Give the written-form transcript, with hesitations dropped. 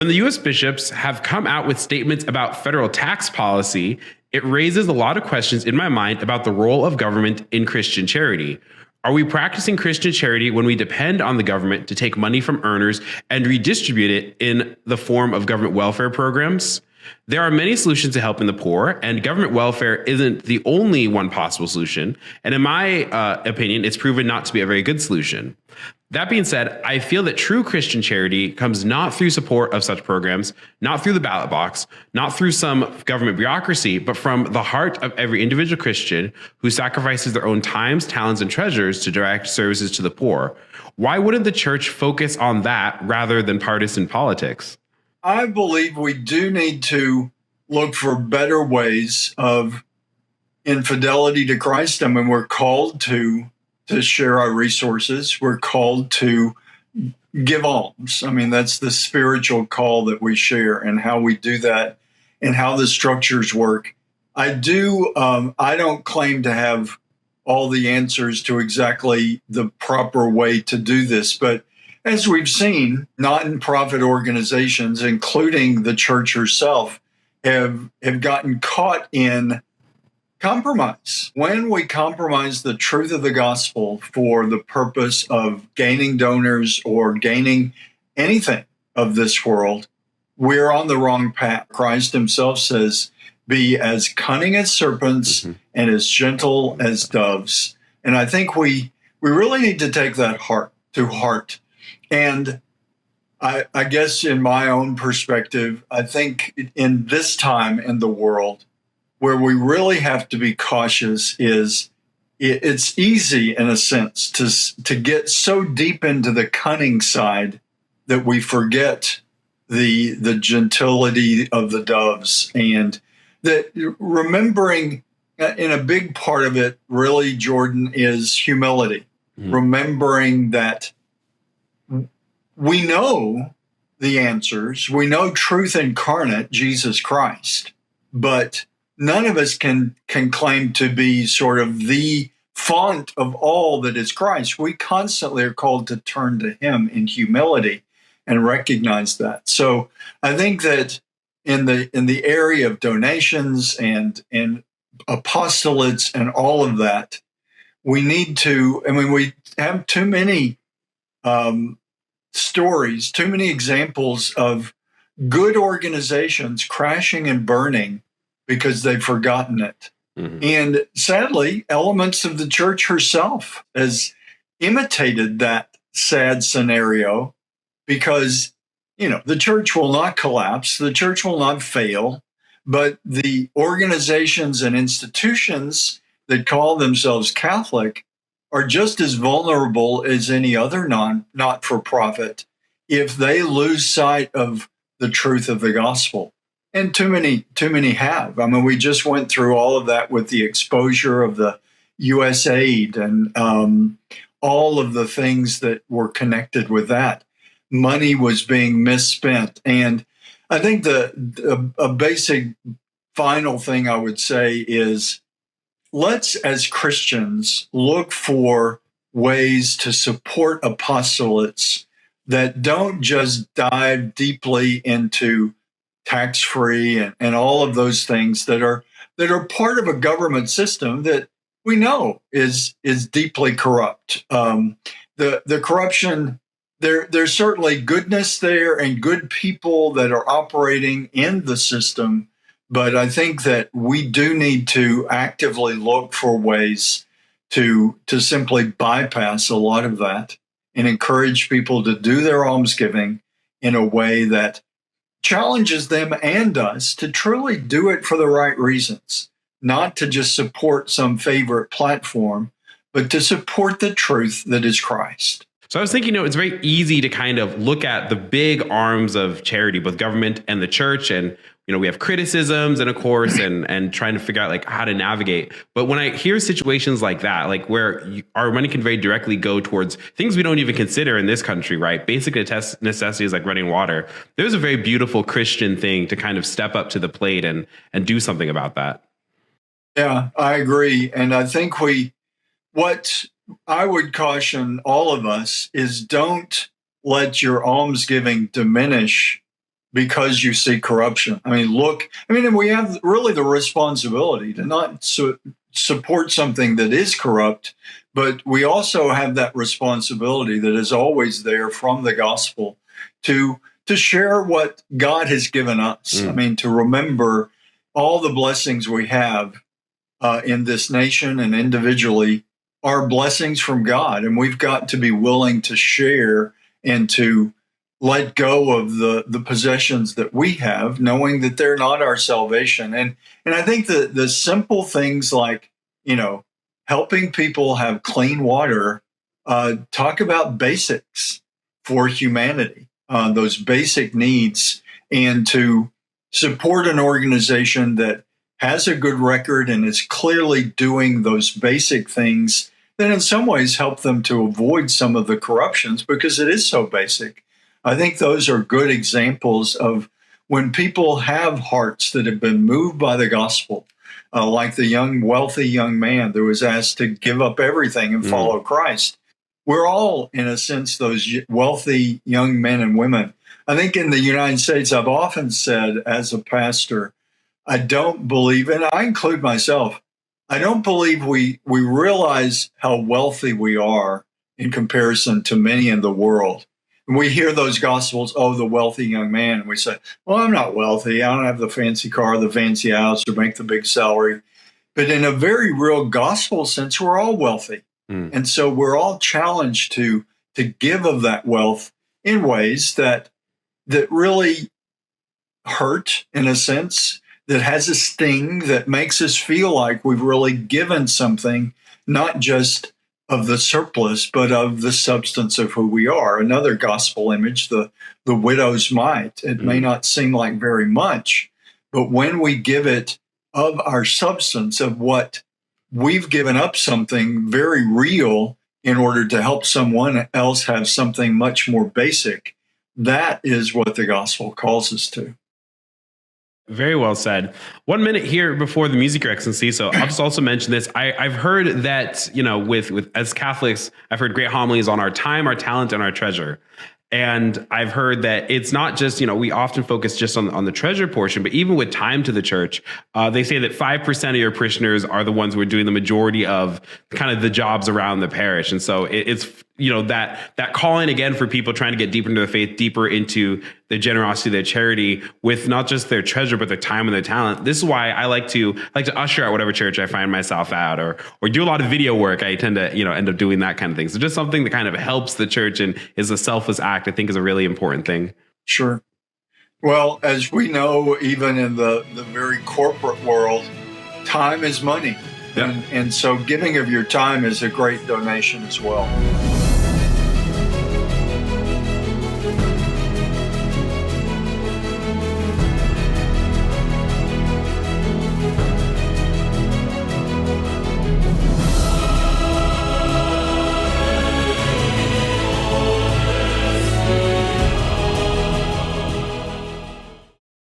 When the US bishops have come out with statements about federal tax policy, it raises a lot of questions in my mind about the role of government in Christian charity. Are we practicing Christian charity when we depend on the government to take money from earners and redistribute it in the form of government welfare programs? There are many solutions to helping the poor, and government welfare isn't the only one possible solution. And in my opinion, it's proven not to be a very good solution. That being said, I feel that true Christian charity comes not through support of such programs, not through the ballot box, not through some government bureaucracy, but from the heart of every individual Christian who sacrifices their own times, talents, and treasures to direct services to the poor. Why wouldn't the church focus on that rather than partisan politics? I believe we do need to look for better ways of infidelity to Christ. I mean, we're called to share our resources. We're called to give alms. I mean, that's the spiritual call that we share, and how we do that and how the structures work. I don't claim to have all the answers to exactly the proper way to do this, but as we've seen, not-for-profit organizations, including the church herself, have gotten caught in compromise. When we compromise the truth of the gospel for the purpose of gaining donors or gaining anything of this world, we're on the wrong path. Christ himself says, be as cunning as serpents and as gentle as doves. And I think we really need to take that to heart. And I guess in my own perspective, I think in this time in the world, where we really have to be cautious is it's easy, in a sense, to get so deep into the cunning side that we forget the gentility of the doves, and that remembering, in a big part of it, really, Jordan, is humility. Remembering that we know the answers, we know truth incarnate, Jesus Christ, but none of us can claim to be sort of the font of all that is Christ. We constantly are called to turn to him in humility and recognize that. So I think that in the area of donations and apostolates and all of that, we need to, I mean, we have too many stories, too many examples of good organizations crashing and burning because they've forgotten it. And sadly, elements of the church herself has imitated that sad scenario, because, the church will not collapse, the church will not fail, but the organizations and institutions that call themselves Catholic are just as vulnerable as any other not-for-profit if they lose sight of the truth of the gospel. And too many have. I mean, we just went through all of that with the exposure of the USAID and all of the things that were connected with that. Money was being misspent. And I think a basic final thing I would say is, let's, as Christians, look for ways to support apostolates that don't just dive deeply into tax-free and all of those things that are part of a government system that we know is deeply corrupt. The corruption, there's certainly goodness there and good people that are operating in the system, but I think that we do need to actively look for ways to simply bypass a lot of that and encourage people to do their almsgiving in a way that challenges them and us to truly do it for the right reasons, not to just support some favorite platform, but to support the truth that is Christ. So I was thinking, it's very easy to kind of look at the big arms of charity, both government and the church, and we have criticisms and, of course, and trying to figure out how to navigate. But when I hear situations like that, where our money can very directly go towards things we don't even consider in this country, right? Basic necessities like running water. There's a very beautiful Christian thing to kind of step up to the plate and do something about that. Yeah, I agree. And I think what I would caution all of us is, don't let your almsgiving diminish because you see corruption. And we have really the responsibility to not support something that is corrupt, but we also have that responsibility that is always there from the gospel to share what God has given us. To remember all the blessings we have in this nation and individually are blessings from God. And we've got to be willing to share and to let go of the possessions that we have, knowing that they're not our salvation. And I think that the simple things like, helping people have clean water, talk about basics for humanity, those basic needs, and to support an organization that has a good record and is clearly doing those basic things that in some ways help them to avoid some of the corruptions because it is so basic. I think those are good examples of when people have hearts that have been moved by the gospel, like the wealthy young man that was asked to give up everything and follow Christ. We're all, in a sense, those wealthy young men and women. I think in the United States, I've often said as a pastor, I don't believe, and I include myself, I don't believe we realize how wealthy we are in comparison to many in the world. And we hear those gospels, the wealthy young man, and we say, well, I'm not wealthy. I don't have the fancy car, the fancy house, or make the big salary. But in a very real gospel sense, we're all wealthy. And so we're all challenged to give of that wealth in ways that really hurt, in a sense, that has a sting, that makes us feel like we've really given something, not just of the surplus, but of the substance of who we are. Another gospel image, the widow's mite. It may not seem like very much, but when we give it of our substance, of what we've given up, something very real in order to help someone else have something much more basic, that is what the gospel calls us to. Very well said. 1 minute here before the music, Your Excellency. So I'll just also mention this. I've heard that, with as Catholics, I've heard great homilies on our time, our talent, and our treasure. And I've heard that it's not just, we often focus just on the treasure portion, but even with time to the church, they say that 5% of your parishioners are the ones who are doing the majority of kind of the jobs around the parish. And so it's, that calling again for people trying to get deeper into the faith, deeper into their generosity, their charity, with not just their treasure, but their time and their talent. This is why I like to usher at whatever church I find myself at, or do a lot of video work. I tend to, end up doing that kind of thing. So just something that kind of helps the church and is a selfless act, I think is a really important thing. Sure. Well, as we know, even in the very corporate world, time is money. Yeah. And so giving of your time is a great donation as well.